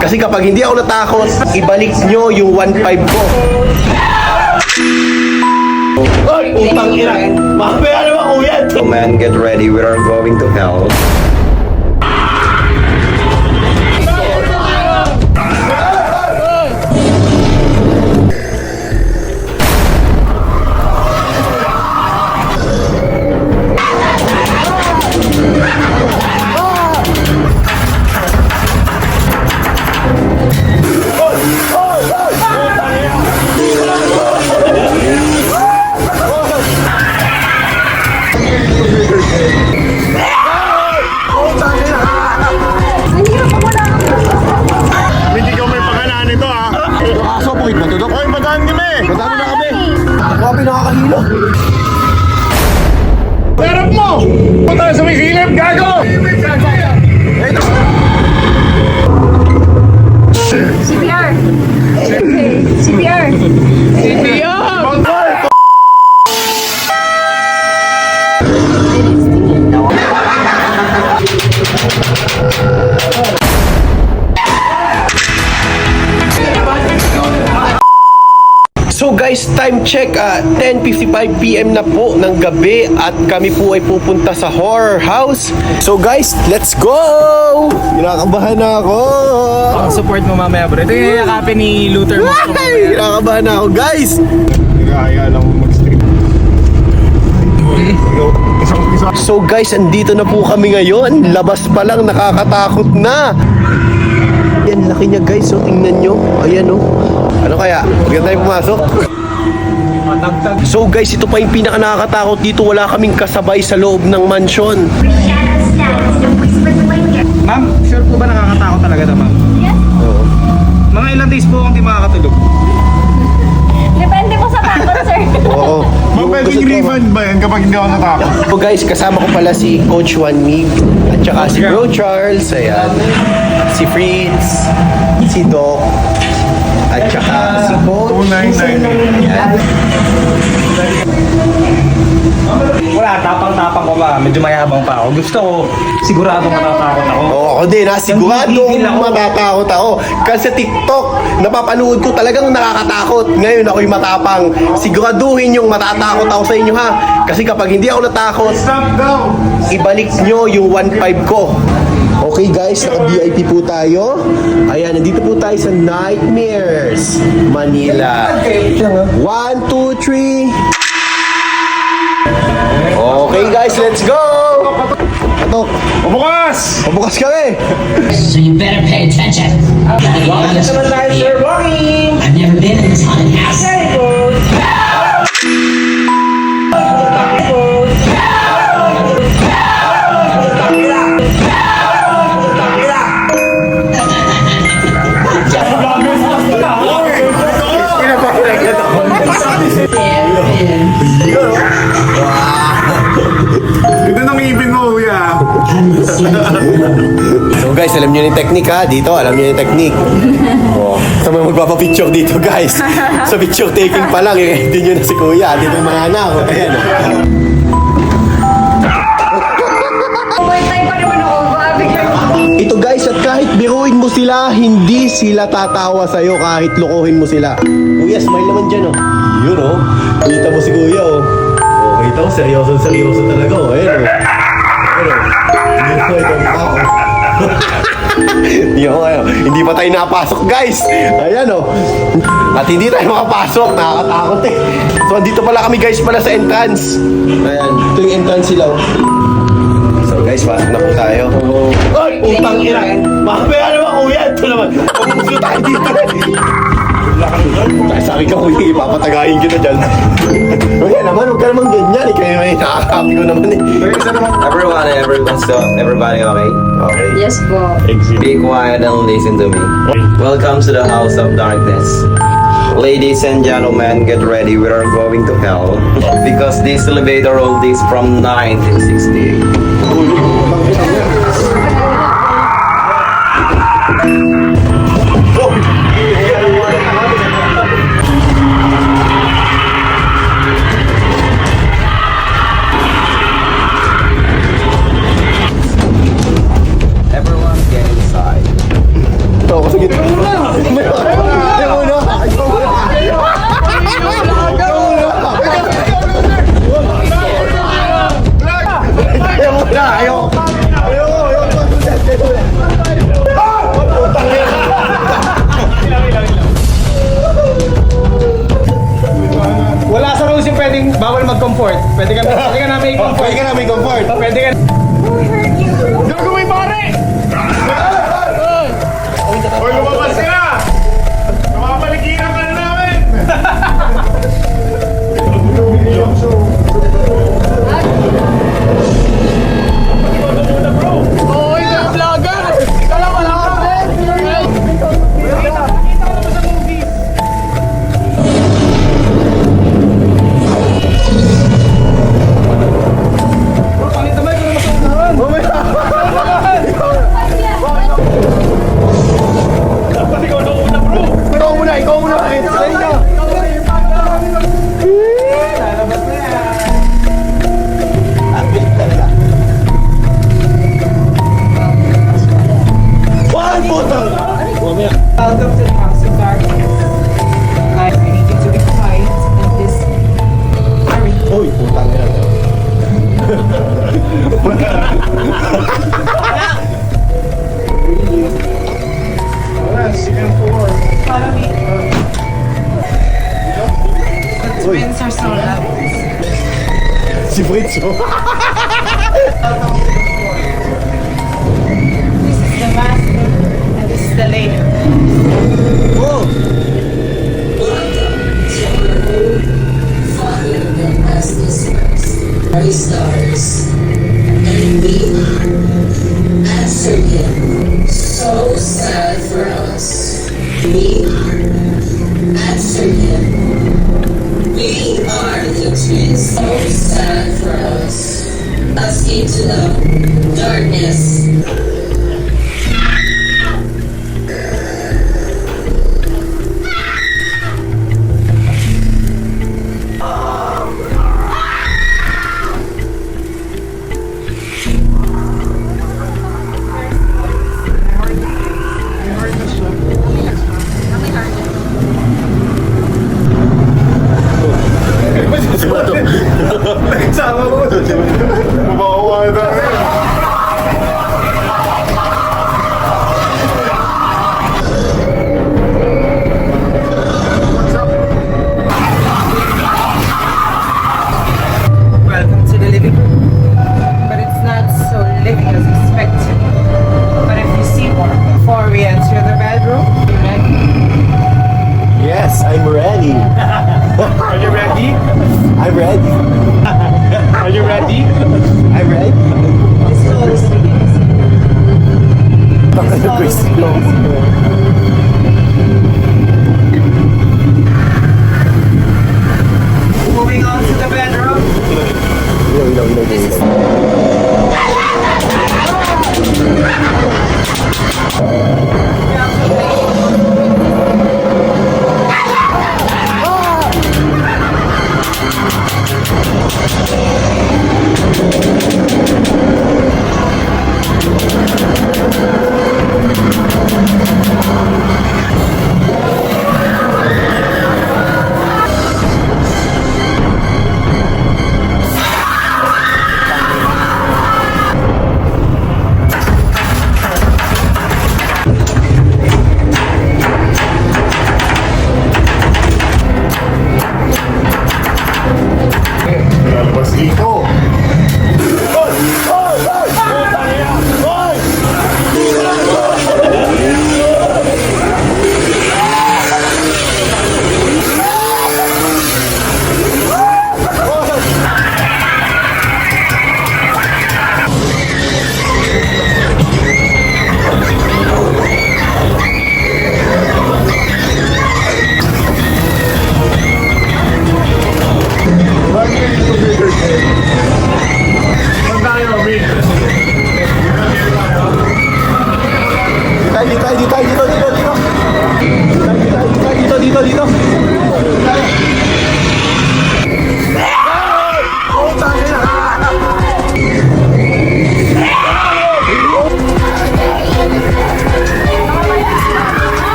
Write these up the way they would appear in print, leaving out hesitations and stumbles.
Kasi kapag hindi ako natakot, ibalik nyo yung 1.5 ko. Ay, utang ina. Mamaya naman kuya. Oh man, get ready. We are going to hell. Hindi ka may pakalaan nito ha. Kaso, bukit ba ito, Dok? Hoy, madaan kami. Madami na kami. Grabe, nakakahilo. Harap mo! Punta sa may silip, gago! CPR! CPR! CPR! So guys, time check, 10:55 PM na po ng gabi at kami po ay pupunta sa horror house. So guys, let's go! Kinakabahan na ako! Support mo mamaya bro. Ito yung yakapin ni Luther mo. Ay, kinakabahan na ako guys! Kaya lang mag-stream. So guys, andito na po kami ngayon. Labas pa lang, nakakatakot na. Yan, laki niya guys, so tingnan nyo. Ayan o. Ano kaya? Huwag na tayo pumasok. So guys, ito pa yung pinaka nakakatakot dito. Wala kaming kasabay sa loob ng mansion. Ma'am, sure po ba nakakatakot talaga ito ma'am? Yes. Mga ilang days po akong di makakatulog. Depende po sa takot, sir. Oo. Pwedeng refund ba yan kapag hindi ako natakot? So guys, kasama ko pala si Coach Juan Mig at saka si Bro Charles, ayan, si Fritz, si Doc, at saka si Coach. 299. Ayan. Wala, tapang-tapang ko ba? Medyo mayabang pa ako. Gusto ko, sigurado matatakot ako. Oo, ako din ha, sigurado Nanggigigil ako. matatakot ako. Kasi sa TikTok, napapanood ko talagang nakakatakot. Ngayon ako'y matapang. Siguraduhin yung matatakot ako sa inyo ha. Kasi kapag hindi ako natakot, Stop daw! ibalik nyo yung 1.5 ko. Okay guys, naka-VIP po tayo. Ayan, nandito po tayo sa Nightmares, Manila. 1, 2, 3. Okay guys, let's go! Patok, Bukas! pabukas kami! So you better pay attention. I've never been in this haunted house. Ito nang ibin mo, kuya. So guys, alam nyo yung technique ha? Dito, alam nyo yung technique. Oh. Sa mga magpapapicture dito guys. Sa picture taking pa lang, hindi nyo na si kuya. Dito yung mga anak. Ayan. Overtime pa naman ako. Grabe ka. Ito guys, at kahit biruin mo sila, hindi sila tatawa sa'yo kahit lokohin mo sila. Kuya, smile naman dyan oh. Yun oh. Kita mo si kuya oh. Oh, kita mo, seryoso talaga oh. Ayan oh. Ayan oh. Yun oh, itong tao. Hindi pa tayo napasok guys. Ayan oh. At hindi tayo makapasok. Nakakatakot eh. So andito pala kami guys pala sa entrance. Ayan. Ito yung entrance sila oh. So guys, pasok na po tayo. Ay, utang ina. Mamaya naman kuya. Ito naman. Pagpupuso tayo dito. Dahil sa akin ka kuya, ipapatagayin kita dyan. Kuya naman, huwag ka naman ganyan. Kaya may nakakapi ko naman eh. Everybody okay? Okay. Yes po. Be quiet and listen to me. Welcome to the house of darkness. Ladies and gentlemen, get ready. We are going to hell because this elevator road is from 1960. Ito ako sa gitna. Ayaw mo na. Ayaw mo na. Ayaw. Wala sa rules yung pwedeng bawal mag-comfort. Pwede ka namin i-comfort. Pwede ka na may comfort. Pwede ka. Gago may pare! Hoy, lumabas ka! Namapaligiran ka na namin! Ikaw muna. Sa inyo. One putang! Welcome to the House of Darkness. I need you to be quiet in this area. Uy, putang ina. Follow me. The twins are so lovely. Si Fritz, oh. This is the master and this is the lady. Very stars, and we answer him. So sad for us. We answer him. We are the twins. So sad for us. Escape to the darkness. Sama mo! Mabawa na rin! Welcome to the living room. But it's not so living as expected. But if you see more before we enter the bedroom, you ready? Yes, I'm ready. Are you ready? I'm ready. Are you ready? I'm ready. This hall is begins. This hall is begins. Moving on to the bedroom.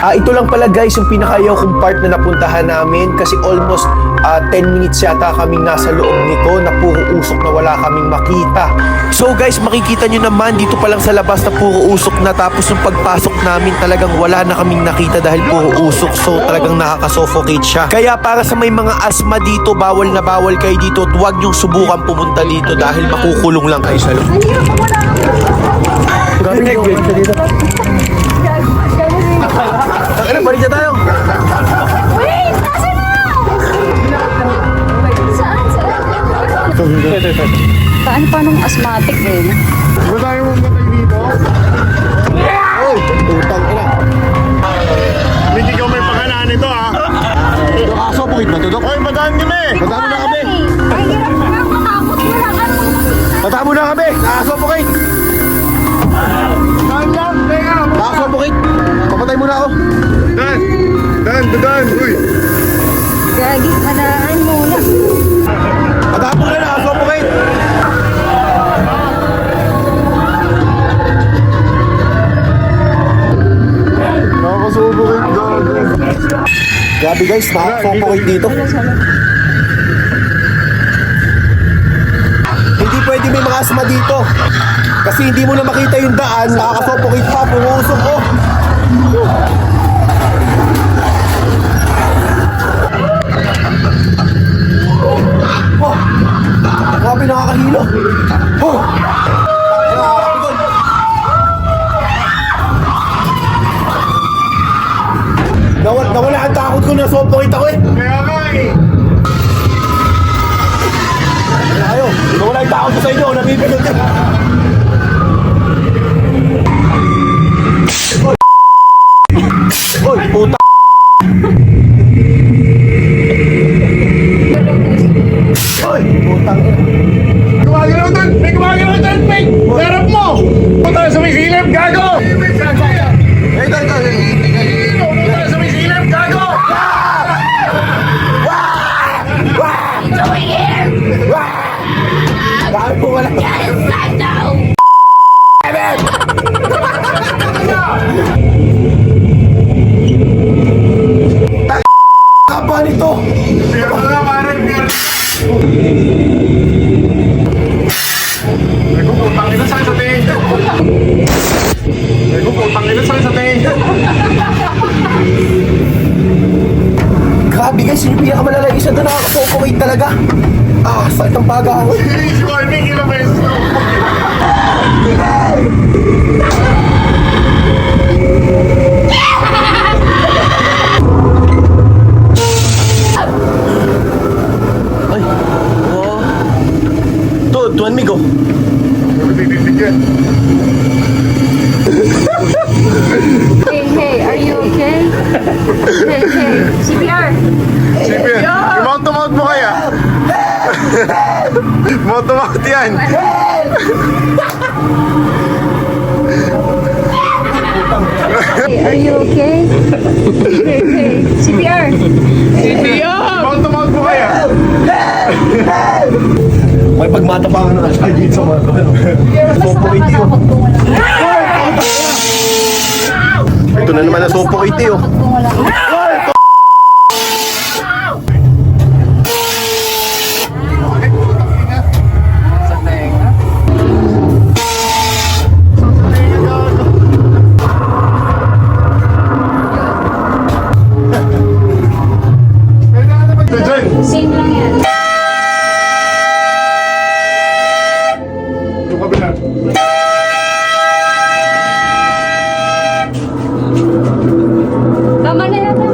Ito lang pala guys yung pinakayaw kong part na napuntahan namin kasi almost 10 minutes yata kaming nasa loob nito na puro usok na wala kaming makita. So guys, makikita nyo naman dito pa lang sa labas na puro usok na, tapos yung pagpasok namin talagang wala na kaming nakita dahil puro usok. So talagang nakaka-suffocate siya. Kaya para sa may mga asthma dito, bawal na bawal kayo dito at huwag nyong subukan pumunta dito dahil makukulong lang kayo sa loob. Grabe na yung dito. Ano, balik na tayo. Wait! Nasa na? Saan? Paano asthmatic eh? Ba tayo mamatay dito? Oy, utang ina. Hindi ka may pangalaan nito ah. Aso, bukit ba tudok? Hoy, madaan kami! Patamo na kami. Ay, hirap na. Matakot mo lang. Patamo na kami. Aso, bukit. Daan lang! Teka! Aso, bukit. Papatay muna ako. Dan! Uy! Gagi, madaan muna. Patamo na na, aso, bukit. Nakakasubukit dog. Grabe guys, nakaka-suffocate dito. Hindi pwede may mga asma dito. Kasi hindi mo na makita yung daan, nakaka-suffocate pa, pumuusok ko. Oh, grabe nakakahilo. Oh, nakakapagod. Nawala ang takot ko, na-suffocate ako eh. Kaya nga eh! Ayaw, nawala yung takot ko sa inyo, napipilot eh. Oy, puta. Oy, putang ina. Gumagalaw doon! May gumagalaw doon! May! Sarap mo! Punta sa may silip, gago! Punta sa may silip, gago! Dahil po wala. Kapa nito. Pero na parang beer! Naku, putang ina sa tingin! Naku, putang ina sa tingin! Grabe guys, yung pinakamalala yung isa doon, nakaka-suffocate talaga. Sakit ang baga ako. Si Warning, ilang beses na Ay, oh. Tuan Migo. Titigyan. Hey, are you okay? Hey, CPR. Sipin, yung mount-to-mount mo kaya? Mount-to-mount yan! Hey, are you okay? Hey, CPR. Mount-to-mount mo kaya? May pagmatapangan na siya dito sa mga suffocate yun. Takot kung wala. Ito na naman na suffocate yun. Takot kung wala. Ito dyan! Same lang yan. Yung kabila. Tama na yata.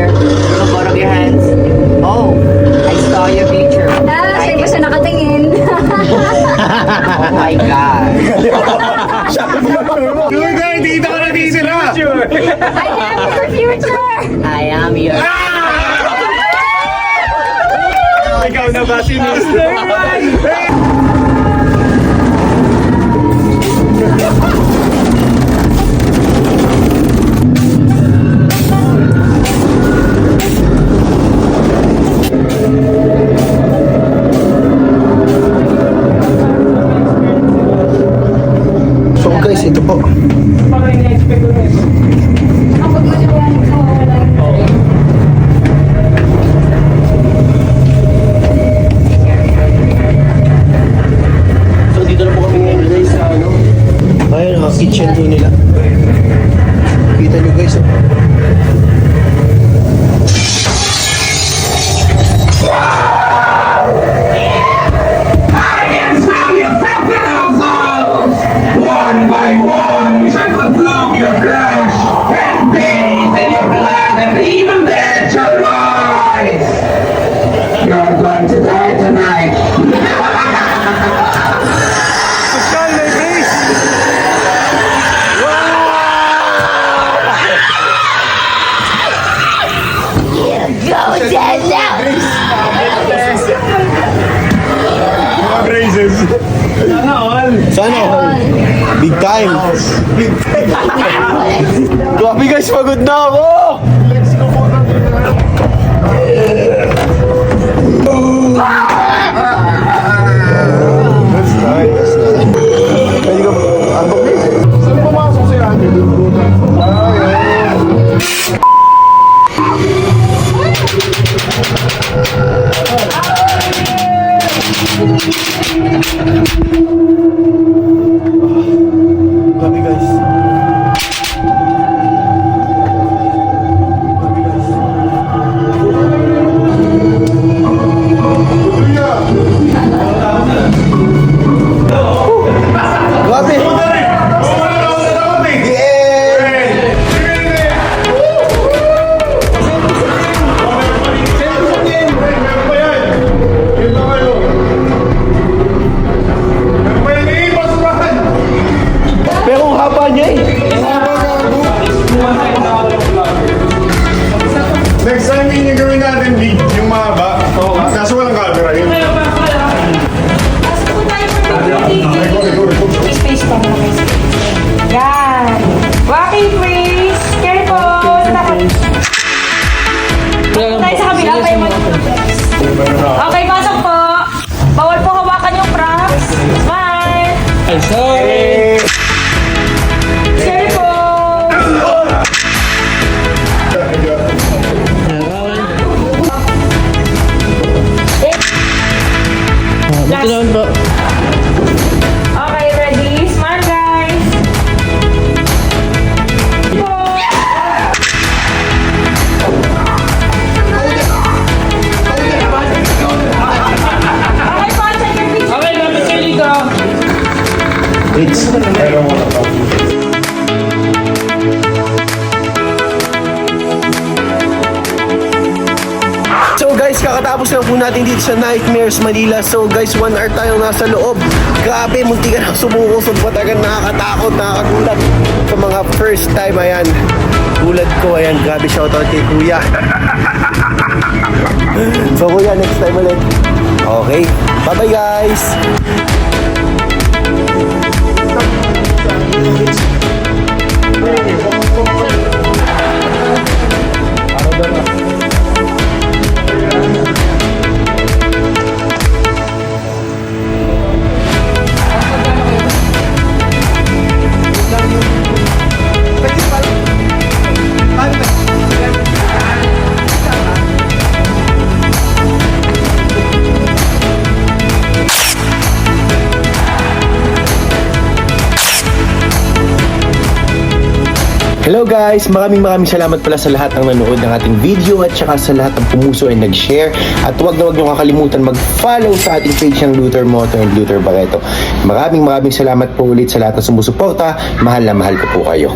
together. From both of your hands. Oh, I saw your picture. Ah, sa'yo ba siya nakatingin? Oh my God. Dude, dito ka na titira. I am your future! I am your... Ikaw na ba si Mr. So guys, ito po. Kapag mo siya wala So dito na po kami ngayon guys sa ano. Ayun, kitchen to nila. Kita nyo guys. Oh. One by one, we shall consume your flesh and bathe in your blood and even there shall rise. You're going to die tonight. Go dead now! Mga braces. Sana all. Big time. Grabe guys, pagod na ako. That's nice. Pwede ka ambok na. Saan pumasok si Andy? Grabe guys. Grabe guys. Grabe. Yeah! Pero ang haba niya eh. Next time yung gawin natin, lead, yung mahaba. Kaso walang camera yun. Space pa mo. Yan. Walking please. Careful. Tayo sa kabila pa yung Okay, pasok po. Bawal po hawakan yung props. Smile. Careful. Okay, ready? Smile, guys. Okay po, check your picture. Okay, lapit kayo dito. So guys, kakatapos lang po natin dito sa Nightmares Manila. So guys, 1 hour tayo nasa loob. Grabe, munti ka na sumuko. So patagan, nakakatakot, nakakagulat. Sa mga first time, ayan. Gulat ko, ayan. Grabe, shoutout kay Kuya. So Kuya, next time ulit. Okay, bye-bye guys. Hello guys! Maraming salamat pala sa lahat ng nanood ng ating video at saka sa lahat ng pumuso ay nag-share. At huwag na huwag nyo kakalimutan mag-follow sa ating page ng Luther Moto and Luther Barreto. Maraming salamat po ulit sa lahat ng sumusuporta. Mahal na mahal ko po kayo.